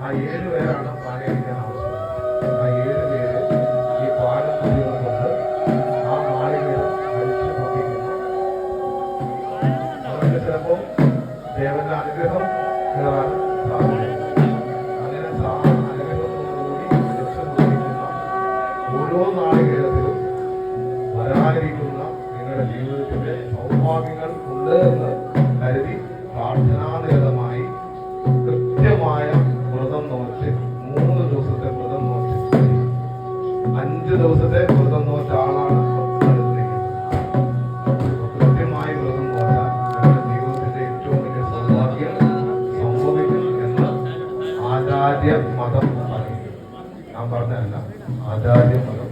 ആ 7 പേരാണ് പാലയടിക്കാൻ ആവശ്യമുള്ളത്. ആ 7 പേര് ഈ പാലത്തുകൾ കൊണ്ട് ആ മാളികയിൽ വലിച്ചു പൊട്ടിക്കുന്നു. അവർക്ക് ചിലപ്പോൾ ദേവന്റെ അനുഗ്രഹം കയറാൻ സാധ്യതയുണ്ട്. അങ്ങനെ അനുഗ്രഹത്തോടുകൂടി ലക്ഷ്യം നിർമ്മിക്കുന്ന ഓരോ നാളികേരത്തിലും വരാനിരിക്കുന്ന നിങ്ങളുടെ ജീവിതത്തിന്റെ സൗഭാഗ്യങ്ങൾ ഉണ്ട് എന്ന് കരുതി പ്രാർത്ഥനാനിരതമായി കൃത്യമായ വ്രതം നോച്ച് 3 ദിവസത്തെ വ്രതം നോച്ച് 5 ദിവസത്തെ വ്രതം നോച്ച ആളാണ് കൃത്യമായി വ്രതം നോച്ചാൽ നിങ്ങളുടെ ജീവിതത്തിന്റെ ഏറ്റവും വലിയ സൗഭാഗ്യം സംഭവിക്കും എന്ന് ആചാര്യ മതം പറയും. ഞാൻ പറഞ്ഞതല്ല, ആചാര്യ മതം